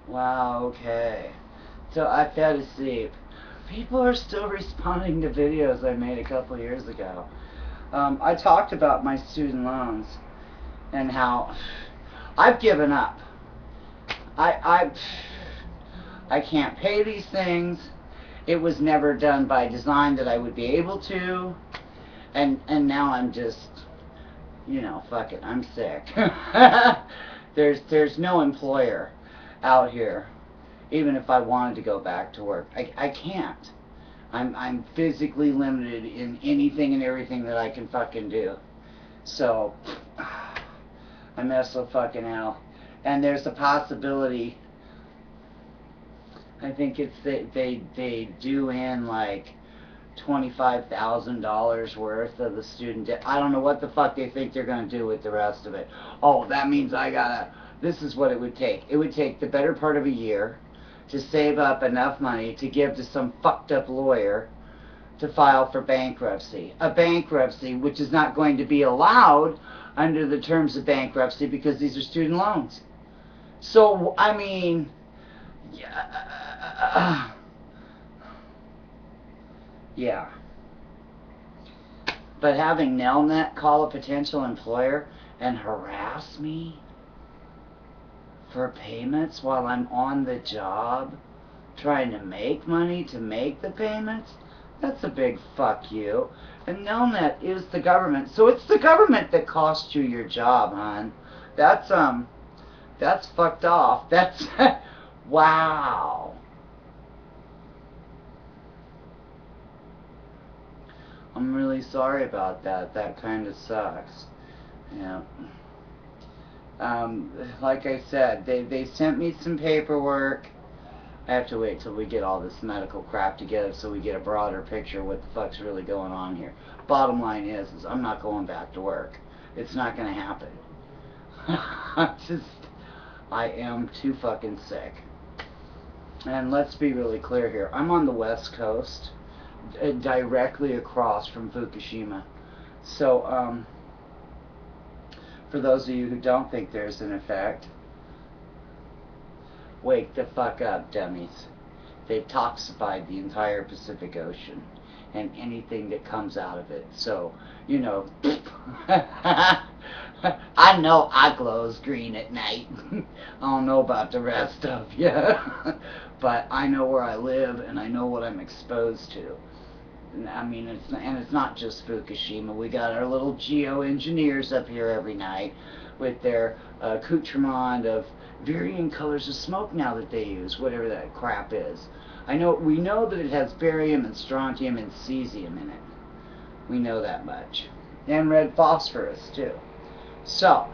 Wow, okay. So I fell asleep. People are still responding to videos I made a couple years ago. I talked about my student loans and how I've given up. I I can't pay these things. It was never done by design that I would be able to, and now I'm just, fuck it, I'm sick. There's no employer out here, even if I wanted to go back to work. I can't. I'm physically limited in anything and everything that I can fucking do. So I'm so fucking out. And there's a possibility. I think it's they do in like $25,000 worth of the student debt. I don't know what the fuck they think they're gonna do with the rest of it. Oh, that means I gotta. This is what it would take. It would take the better part of a year to save up enough money to give to some fucked up lawyer to file for bankruptcy. A bankruptcy which is not going to be allowed under the terms of bankruptcy because these are student loans. So, I mean, yeah. But having Nelnet call a potential employer and harass me for payments while I'm on the job trying to make money to make the payments, that's a big fuck you. And Nelnet is the government. So it's the government that cost you your job, hon. That's fucked off. That's wow. I'm really sorry about that. That kind of sucks. Yeah. Like I said, they sent me some paperwork. I have to wait till we get all this medical crap together so we get a broader picture of what the fuck's really going on here. Bottom line is I'm not going back to work. It's not going to happen. I am too fucking sick. And let's be really clear here. I'm on the West Coast, directly across from Fukushima. So, for those of you who don't think there's an effect, wake the fuck up, dummies. They've toxified the entire Pacific Ocean and anything that comes out of it. So, I know I glows green at night. I don't know about the rest of you. But I know where I live and I know what I'm exposed to. I mean, it's not just Fukushima. We got our little geoengineers up here every night with their accoutrement of varying colors of smoke now that they use, whatever that crap is. We know that it has barium and strontium and cesium in it. We know that much. And red phosphorus, too. So,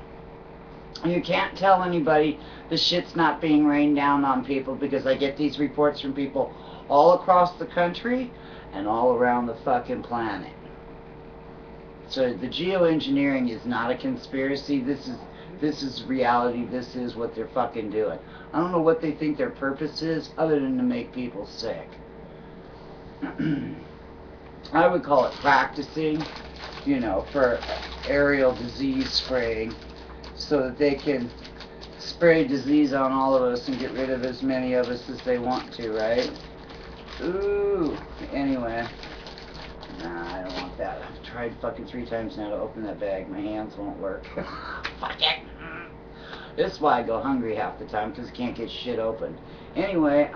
you can't tell anybody the shit's not being rained down on people, because I get these reports from people all across the country and all around the fucking planet. So the geoengineering is not a conspiracy. This is reality. This is what they're fucking doing. I don't know what they think their purpose is other than to make people sick. I would call it practicing, for aerial disease spraying, so that they can spray disease on all of us and get rid of as many of us as they want to, right? Ooh. Anyway. Nah, I don't want that. I've tried fucking 3 times now to open that bag. My hands won't work. Fuck it. This is why I go hungry half the time, because I can't get shit open. Anyway,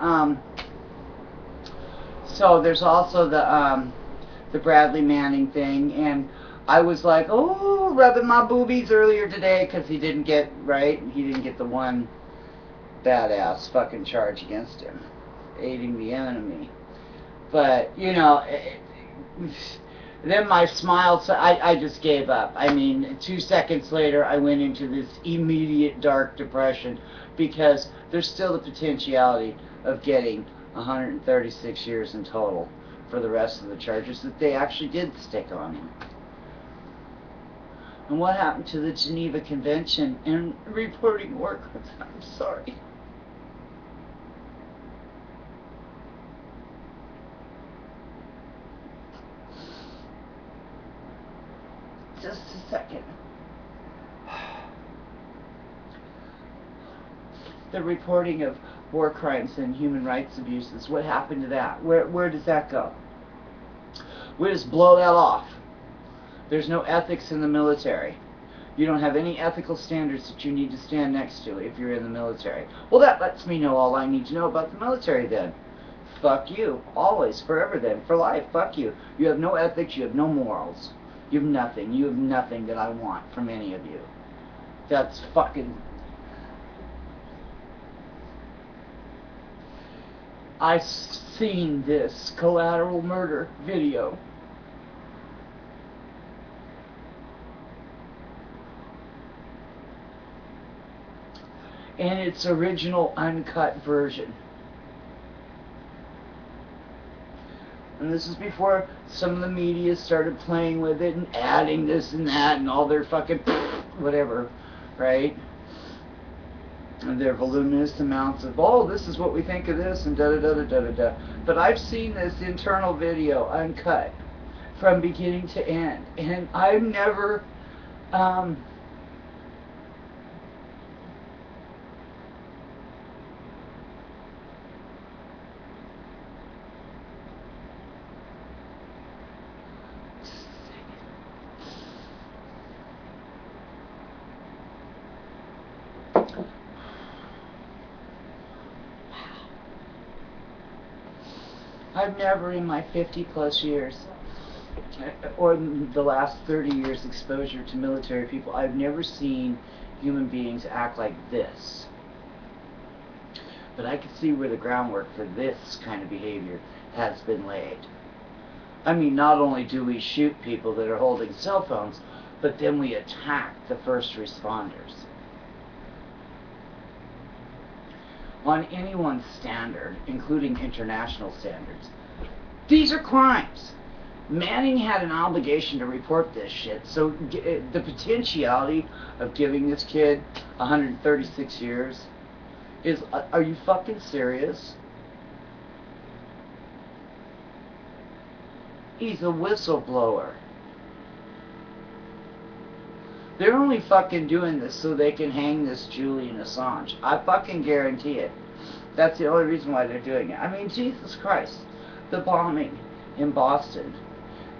so there's also the Bradley Manning thing, and I was like, oh, rubbing my boobies earlier today, because he didn't get the one badass fucking charge against him, aiding the enemy. But, then my smile, so I just gave up. I mean, 2 seconds later, I went into this immediate dark depression, because there's still the potentiality of getting 136 years in total for the rest of the charges that they actually did stick on him. And what happened to the Geneva Convention and reporting workers? I'm sorry. Just a second. the reporting of war crimes and human rights abuses. What happened to that? Where does that go? We just blow that off. There's no ethics in the military. You don't have any ethical standards that you need to stand next to if you're in the military. Well, that lets me know all I need to know about the military then. Fuck you. Always, forever then. For life, fuck you. You have no ethics, you have no morals. You have nothing. You have nothing that I want from any of you. That's fucking... I've seen this collateral murder video. And its original uncut version. And this is before some of the media started playing with it and adding this and that and all their fucking whatever, right? And their voluminous amounts of, oh, this is what we think of this and da-da-da-da-da-da-da. But I've seen this internal video uncut from beginning to end. And I've never... I've never in my 50 plus years, or the last 30 years exposure to military people, I've never seen human beings act like this. But I can see where the groundwork for this kind of behavior has been laid. I mean, not only do we shoot people that are holding cell phones, but then we attack the first responders. On anyone's standard, including international standards. These are crimes. Manning had an obligation to report this shit, so the potentiality of giving this kid 136 years is, are you fucking serious? He's a whistleblower. They're only fucking doing this so they can hang this Julian Assange. I fucking guarantee it. That's the only reason why they're doing it. I mean, Jesus Christ. The bombing in Boston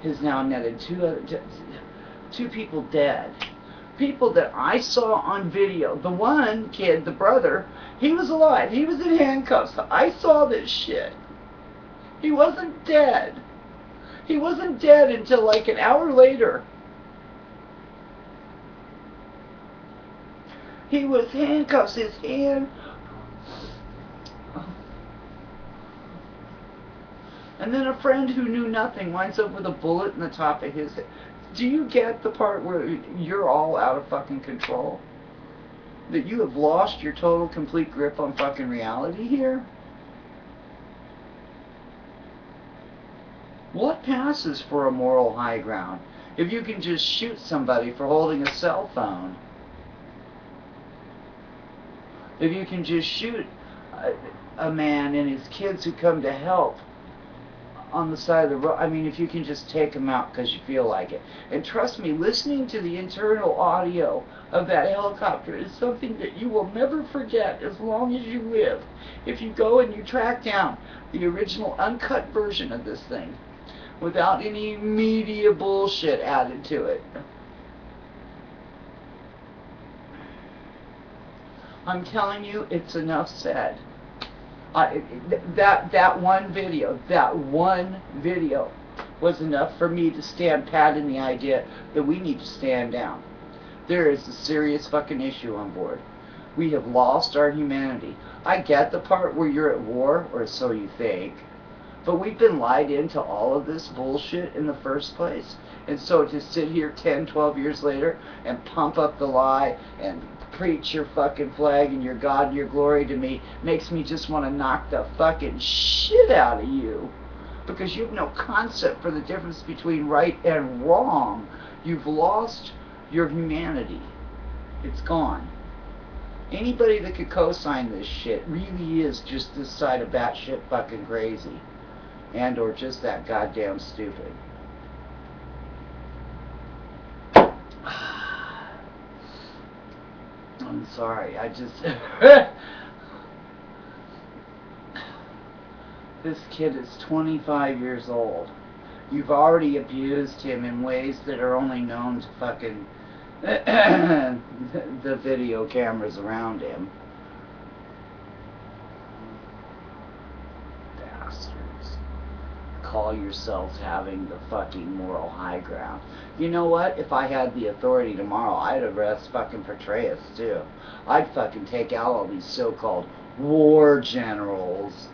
has now netted two people dead. People that I saw on video. The one kid, the brother, he was alive. He was in handcuffs. I saw this shit. He wasn't dead. He wasn't dead until like an hour later. He was handcuffs, his hand. And then a friend who knew nothing winds up with a bullet in the top of his head. Do you get the part where you're all out of fucking control? That you have lost your total, complete grip on fucking reality here? What passes for a moral high ground if you can just shoot somebody for holding a cell phone? If you can just shoot a man and his kids who come to help on the side of the road. I mean, if you can just take them out because you feel like it. And trust me, listening to the internal audio of that helicopter is something that you will never forget as long as you live. If you go and you track down the original uncut version of this thing without any media bullshit added to it. I'm telling you, it's enough said. That one video was enough for me to stand pat in the idea that we need to stand down. There is a serious fucking issue on board. We have lost our humanity. I get the part where you're at war, or so you think, but we've been lied into all of this bullshit in the first place. And so to sit here 10, 12 years later and pump up the lie and preach your fucking flag and your God and your glory to me makes me just want to knock the fucking shit out of you. Because you have no concept for the difference between right and wrong. You've lost your humanity. It's gone. Anybody that could co-sign this shit really is just this side of batshit fucking crazy. And or just that goddamn stupid. I'm sorry, I just... This kid is 25 years old. You've already abused him in ways that are only known to fucking the video cameras around him. Bastards. Call yourselves having the fucking moral high ground. You know what? If I had the authority tomorrow, I'd arrest fucking Petraeus too. I'd fucking take out all these so-called war generals.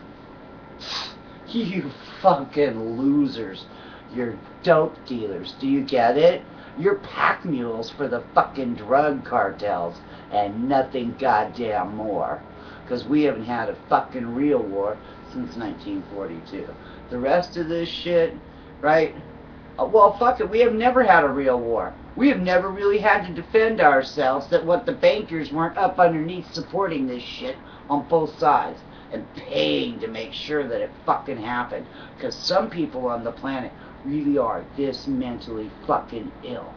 You fucking losers. You're dope dealers. Do you get it? You're pack mules for the fucking drug cartels and nothing goddamn more. Because we haven't had a fucking real war since 1942. The rest of this shit, right? Well, fuck it. We have never had a real war. We have never really had to defend ourselves that what the bankers weren't up underneath supporting this shit on both sides and paying to make sure that it fucking happened. Because some people on the planet really are this mentally fucking ill.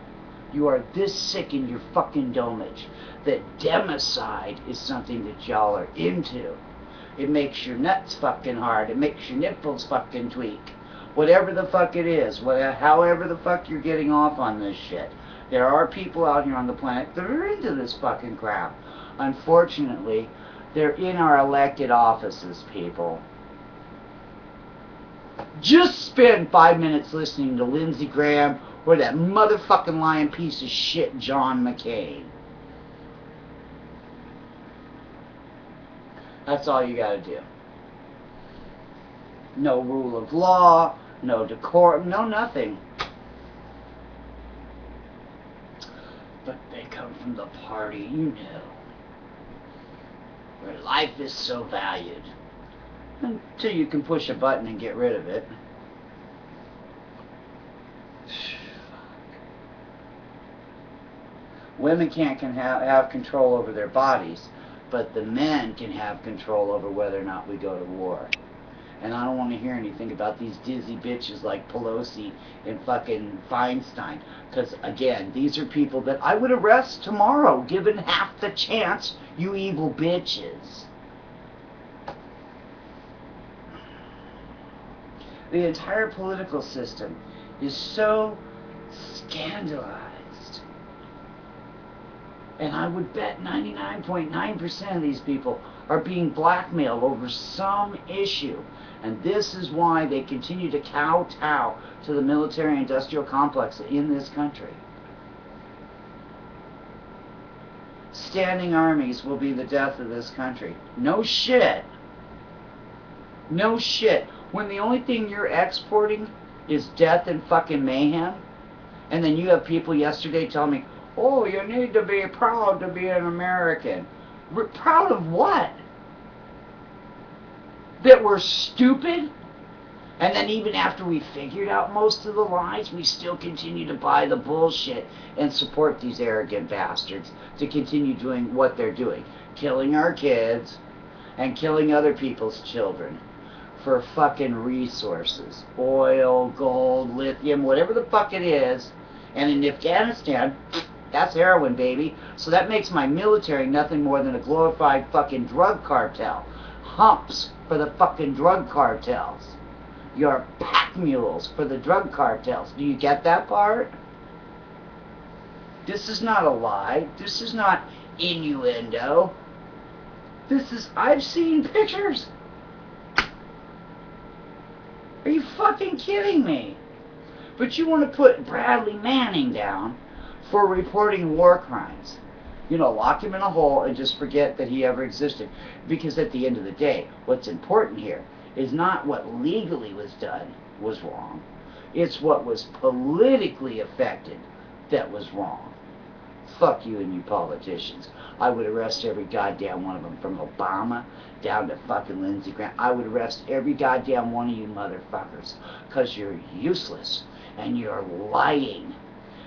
You are this sick in your fucking domage that democide is something that y'all are into. It makes your nuts fucking hard. It makes your nipples fucking tweak. Whatever the fuck it is, however the fuck you're getting off on this shit, there are people out here on the planet that are into this fucking crap. Unfortunately, they're in our elected offices, people. Just spend 5 minutes listening to Lindsey Graham or that motherfucking lying piece of shit John McCain. That's all you gotta do. No rule of law, no decorum, no nothing. But they come from the party, you know, where life is so valued. Until you can push a button and get rid of it. Women can't have control over their bodies, but the men can have control over whether or not we go to war. And I don't want to hear anything about these dizzy bitches like Pelosi and fucking Feinstein. Because, again, these are people that I would arrest tomorrow, given half the chance, you evil bitches. The entire political system is so scandalized. And I would bet 99.9% of these people are being blackmailed over some issue. And this is why they continue to kowtow to the military-industrial complex in this country. Standing armies will be the death of this country. No shit. No shit. When the only thing you're exporting is death and fucking mayhem, and then you have people yesterday telling me, oh, you need to be proud to be an American. We're proud of what? That we're stupid? And then even after we figured out most of the lies, we still continue to buy the bullshit and support these arrogant bastards to continue doing what they're doing. Killing our kids and killing other people's children for fucking resources. Oil, gold, lithium, whatever the fuck it is. And in Afghanistan, that's heroin, baby. So that makes my military nothing more than a glorified fucking drug cartel. Humps for the fucking drug cartels. You're pack mules for the drug cartels. Do you get that part? This is not a lie. This is not innuendo. This is... I've seen pictures. Are you fucking kidding me? But you want to put Bradley Manning down for reporting war crimes. You know, lock him in a hole and just forget that he ever existed. Because at the end of the day, what's important here is not what legally was done was wrong. It's what was politically affected that was wrong. Fuck you and you politicians. I would arrest every goddamn one of them, from Obama down to fucking Lindsey Graham. I would arrest every goddamn one of you motherfuckers. Because you're useless. And you're lying.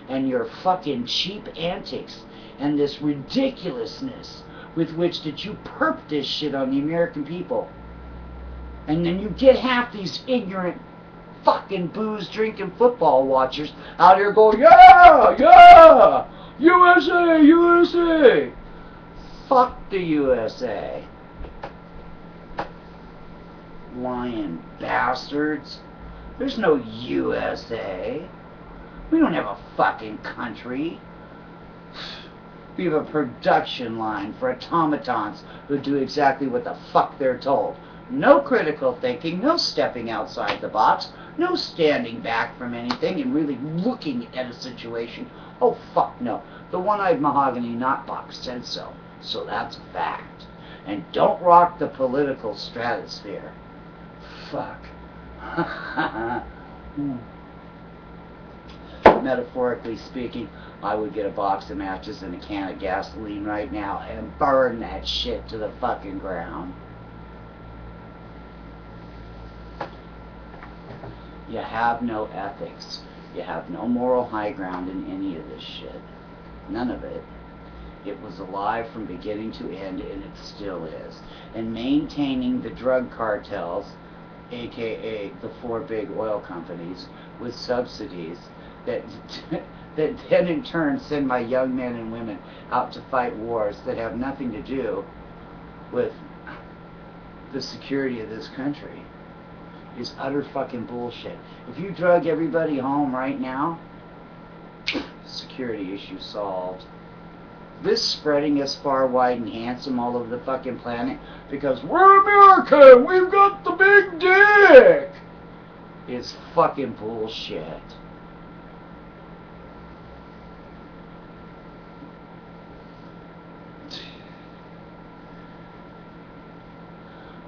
And your fucking cheap antics. And this ridiculousness with which that you perp this shit on the American people. And then you get half these ignorant fucking booze-drinking football watchers out here going, yeah, yeah, USA, USA. Fuck the USA. lying bastards. There's no USA. We don't have a fucking country. We have a production line for automatons who do exactly what the fuck they're told. No critical thinking, no stepping outside the box, no standing back from anything and really looking at a situation. Oh, fuck no. The one-eyed mahogany knotbox said so. So that's a fact. And don't rock the political stratosphere. Fuck. Metaphorically speaking, I would get a box of matches and a can of gasoline right now and burn that shit to the fucking ground. You have no ethics. You have no moral high ground in any of this shit. None of it. It was a lie from beginning to end, and it still is. And maintaining the drug cartels, aka the 4 big oil companies, with subsidies that then in turn send my young men and women out to fight wars that have nothing to do with the security of this country, is utter fucking bullshit. If you drug everybody home right now, security issue solved. This spreading us far, wide, and handsome all over the fucking planet because we're American, we've got the big dick, is fucking bullshit.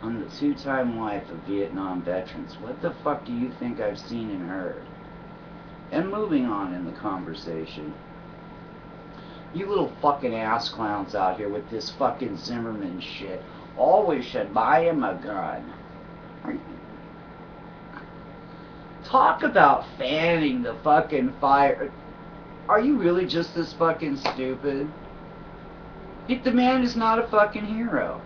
I'm the 2-time wife of Vietnam veterans. What the fuck do you think I've seen and heard? And moving on in the conversation. You little fucking ass clowns out here with this fucking Zimmerman shit always should buy him a gun. Talk about fanning the fucking fire. Are you really just this fucking stupid? The man is not a fucking hero.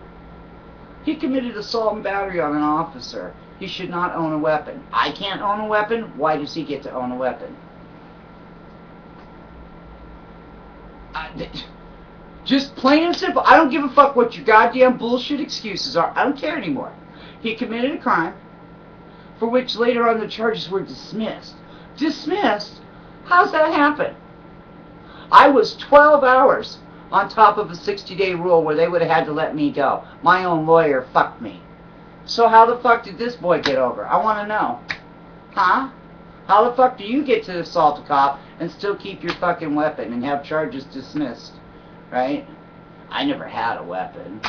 He committed assault and battery on an officer. He should not own a weapon. I can't own a weapon. Why does he get to own a weapon? Just plain and simple. I don't give a fuck what your goddamn bullshit excuses are. I don't care anymore. He committed a crime for which later on the charges were dismissed. Dismissed? How's that happen? I was 12 hours on top of a 60-day rule where they would have had to let me go. My own lawyer fucked me. So how the fuck did this boy get over? I want to know. Huh? How the fuck do you get to assault a cop and still keep your fucking weapon and have charges dismissed? Right? I never had a weapon.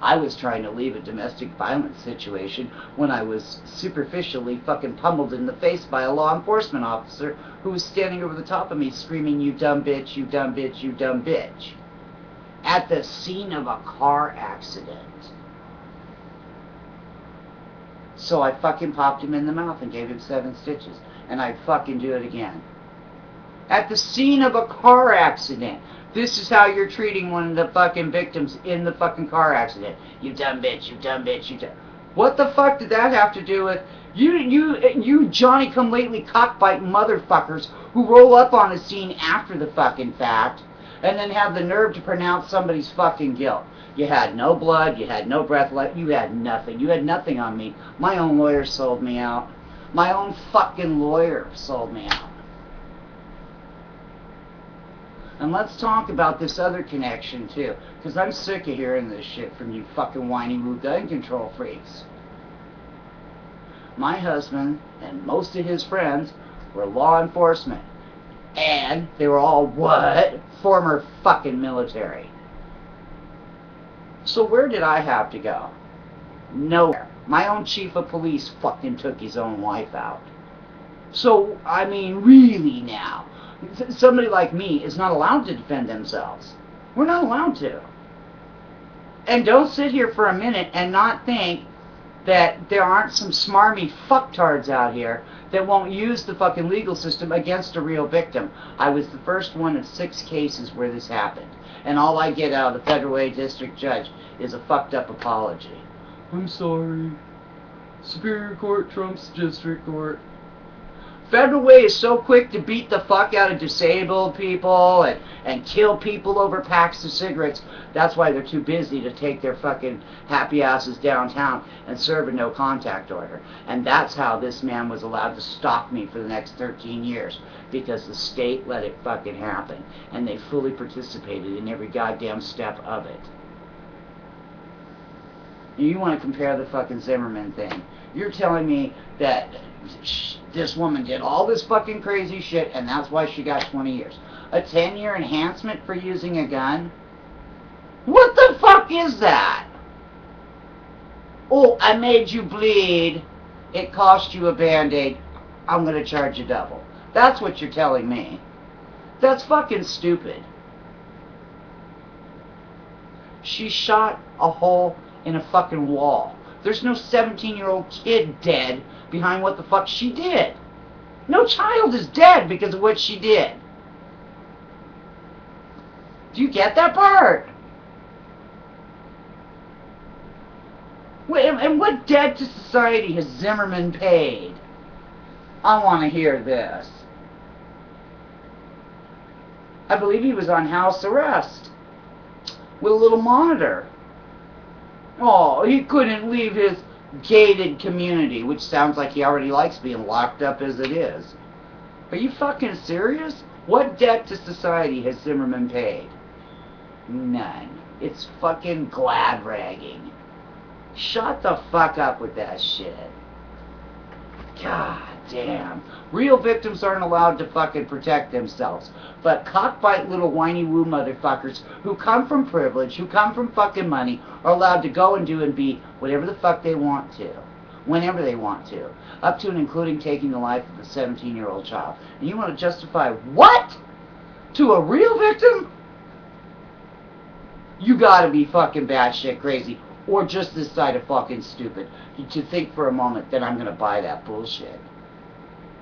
I was trying to leave a domestic violence situation when I was superficially fucking pummeled in the face by a law enforcement officer who was standing over the top of me screaming, "You dumb bitch, you dumb bitch, you dumb bitch," at the scene of a car accident. So I fucking popped him in the mouth and gave him 7 stitches. And I'd fucking do it again. At the scene of a car accident. This is how you're treating one of the fucking victims in the fucking car accident. You dumb bitch, you dumb bitch, you dumb... What the fuck did that have to do with... You Johnny-come-lately cockbite motherfuckers who roll up on a scene after the fucking fact and then have the nerve to pronounce somebody's fucking guilt. You had no blood, you had no breath left, you had nothing. You had nothing on me. My own lawyer sold me out. My own fucking lawyer sold me out. And let's talk about this other connection too, because I'm sick of hearing this shit from you fucking whiny woo gun control freaks. My husband and most of his friends were law enforcement. And they were all what? Former fucking military. So where did I have to go? Nowhere. My own chief of police fucking took his own wife out. So, I mean, really now, somebody like me is not allowed to defend themselves. We're not allowed to. And don't sit here for a minute and not think that there aren't some smarmy fucktards out here that won't use the fucking legal system against a real victim. I was the first one of 6 cases where this happened. And all I get out of the federal A district judge is a fucked up apology. I'm sorry. Superior Court trumps district court. Federal Way is so quick to beat the fuck out of disabled people and kill people over packs of cigarettes. That's why they're too busy to take their fucking happy asses downtown and serve a no contact order. And that's how this man was allowed to stalk me for the next 13 years. Because the state let it fucking happen. And they fully participated in every goddamn step of it. You want to compare the fucking Zimmerman thing. You're telling me that this woman did all this fucking crazy shit and that's why she got 20 years. A 10-year enhancement for using a gun? What the fuck is that? Oh, I made you bleed. It cost you a Band-Aid. I'm going to charge you double. That's what you're telling me. That's fucking stupid. She shot a hole in a fucking wall. There's no 17-year-old kid dead behind what the fuck she did. No child is dead because of what she did. Do you get that part? And what debt to society has Zimmerman paid? I want to hear this. I believe he was on house arrest with a little monitor. Oh, he couldn't leave his gated community, which sounds like he already likes being locked up as it is. Are you fucking serious? What debt to society has Zimmerman paid? None. It's fucking glad ragging. Shut the fuck up with that shit. God damn. Real victims aren't allowed to fucking protect themselves. But cockbite little whiny woo motherfuckers who come from privilege, who come from fucking money, are allowed to go and do and be whatever the fuck they want to. Whenever they want to. Up to and including taking the life of a 17-year-old child. And you want to justify what? To a real victim? You gotta be fucking batshit crazy. Or just this side of fucking stupid. To think for a moment that I'm gonna buy that bullshit.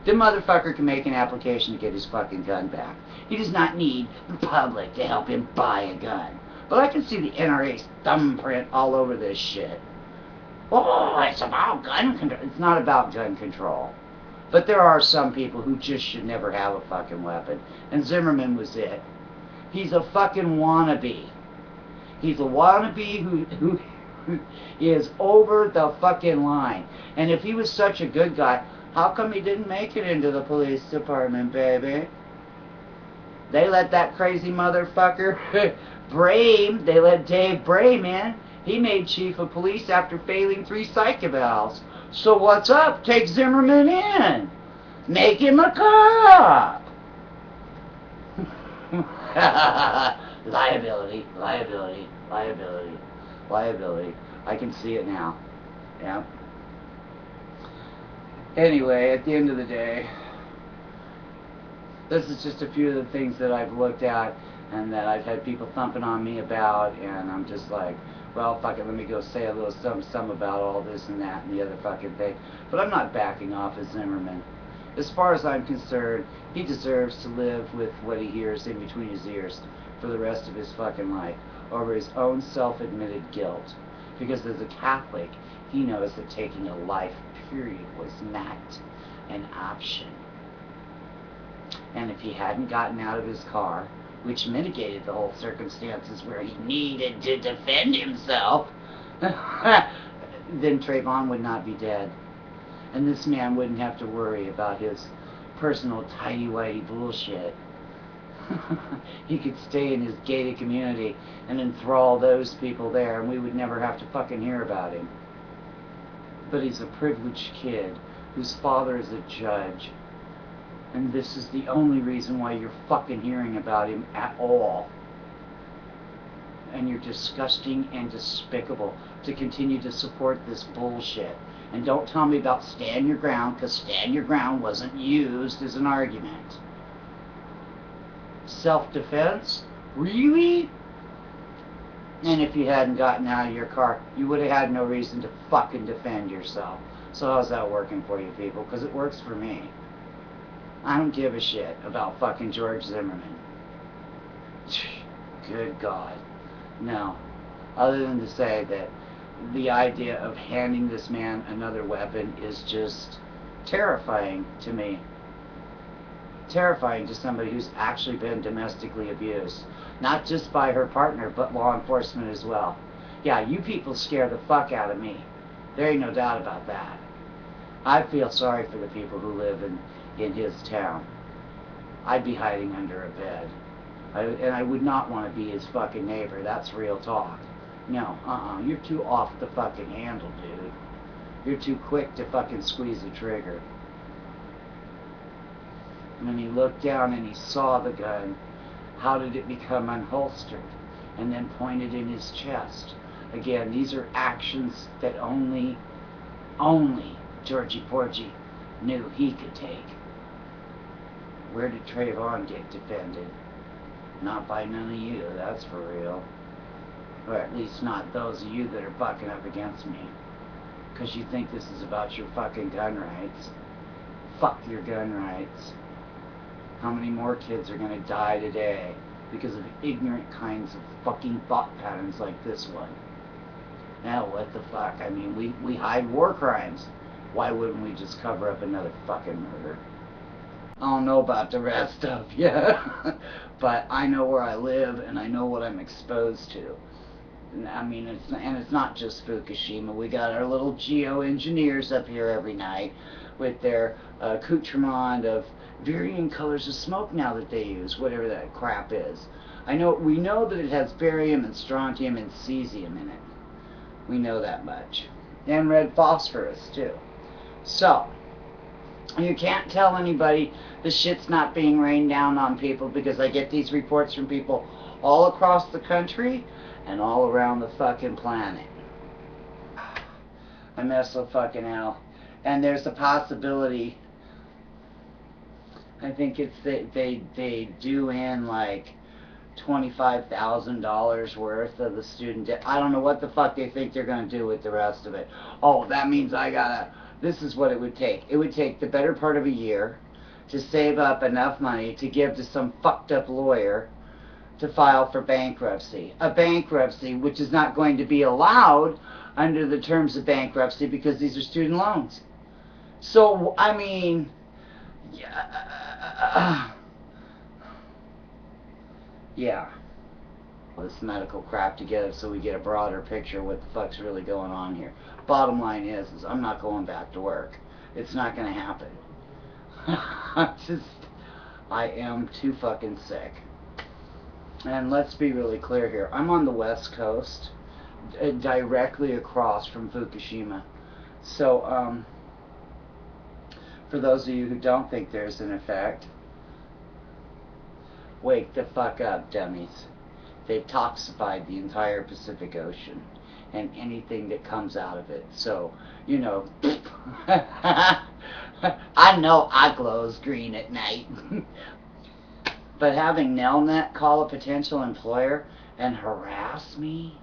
The motherfucker can make an application to get his fucking gun back. He does not need the public to help him buy a gun. But I can see the NRA's thumbprint all over this shit. Oh, it's about gun control. It's not about gun control. But there are some people who just should never have a fucking weapon. And Zimmerman was it. He's a fucking wannabe. He's a wannabe who is over the fucking line. And if he was such a good guy, how come he didn't make it into the police department, baby? They let that crazy motherfucker Brame, they let Dave Brame in. He made chief of police after failing 3 psych evals. So what's up? Take Zimmerman in. Make him a cop. Liability, liability, liability, liability. I can see it now. Yeah. Anyway, at the end of the day, this is just a few of the things that I've looked at and that I've had people thumping on me about, and I'm just like, well, fuck it, let me go say a little something about all this and that and the other fucking thing. But I'm not backing off of Zimmerman. As far as I'm concerned, he deserves to live with what he hears in between his ears for the rest of his fucking life over his own self-admitted guilt. Because as a Catholic, he knows that taking a life, period, was not an option. And if he hadn't gotten out of his car, which mitigated the whole circumstances where he needed to defend himself, then Trayvon would not be dead. And this man wouldn't have to worry about his personal tighty-whitey bullshit. He could stay in his gated community and enthrall those people there, and we would never have to fucking hear about him. But he's a privileged kid whose father is a judge. And this is the only reason why you're fucking hearing about him at all. And you're disgusting and despicable to continue to support this bullshit. And don't tell me about stand your ground, because stand your ground wasn't used as an argument. Self-defense? Really? And if you hadn't gotten out of your car, you would have had no reason to fucking defend yourself. So how's that working for you people? Because it works for me. I don't give a shit about fucking George Zimmerman. Good God. No. Other than to say that the idea of handing this man another weapon is just terrifying to me. terrifying to somebody who's actually been domestically abused. Not just by her partner, but law enforcement as well. Yeah, you people scare the fuck out of me. There ain't no doubt about that. I feel sorry for the people who live in his town. I'd be hiding under a bed. And I would not want to be his fucking neighbor. That's real talk. No, you're too off the fucking handle, dude. You're too quick to fucking squeeze the trigger. And when he looked down and he saw the gun, how did it become unholstered and then pointed in his chest? Again, these are actions that only Georgie Porgy knew he could take. Where did Trayvon get defended? Not by none of you, that's for real. Or at least not those of you that are bucking up against me. Because you think this is about your fucking gun rights. Fuck your gun rights. How many more kids are going to die today because of ignorant kinds of fucking thought patterns like this one? Now, what the fuck? I mean, we hide war crimes. Why wouldn't we just cover up another fucking murder? I don't know about the rest of you, but I know where I live and I know what I'm exposed to. I mean, it's not just Fukushima. We got our little geoengineers up here every night with their accoutrement of varying colors of smoke now that they use, whatever that crap is. We know that it has barium and strontium and cesium in it. We know that much. And red phosphorus, too. So, you can't tell anybody the shit's not being rained down on people, because I get these reports from people all across the country and all around the fucking planet. I mess with fucking hell. And there's a possibility, I think it's they do in like $25,000 worth of the student debt. I don't know what the fuck they think they're going to do with the rest of it. Oh, that means this is what it would take. It would take the better part of a year to save up enough money to give to some fucked up lawyer to file for bankruptcy. A bankruptcy which is not going to be allowed under the terms of bankruptcy because these are student loans. So, I mean, yeah. This medical crap together so we get a broader picture of what the fuck's really going on here. Bottom line is I'm not going back to work. It's not going to happen. I am too fucking sick. And let's be really clear here. I'm on the West Coast, directly across from Fukushima. So, for those of you who don't think there's an effect, wake the fuck up, dummies. They've toxified the entire Pacific Ocean and anything that comes out of it. So, you know, I know I glows green at night. But having Nelnet call a potential employer and harass me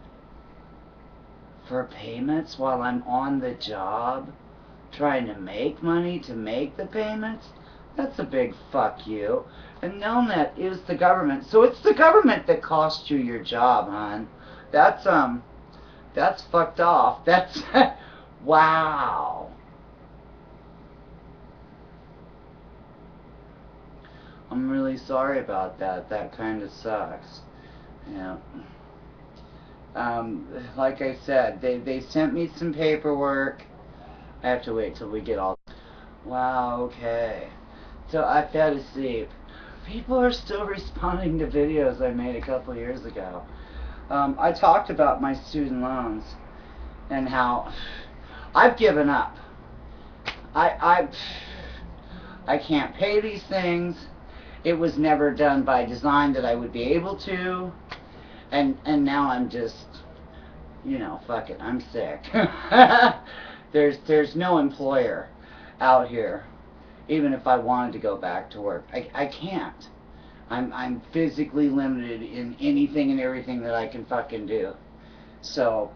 for payments while I'm on the job trying to make money to make the payments, that's a big fuck you. And Nelnet is the government, so it's the government that cost you your job, hon. That's fucked off. That's wow. I'm really sorry about that. That kind of sucks. Yeah. Like I said, they sent me some paperwork. I have to wait till we get all. Wow. Okay. So I fell asleep. People are still responding to videos I made a couple years ago. I talked about my student loans and how I've given up. I can't pay these things. It was never done by design that I would be able to, and now I'm just, you know, fuck it, I'm sick. There's no employer out here. Even if I wanted to go back to work, I can't. I'm physically limited in anything and everything that I can fucking do. So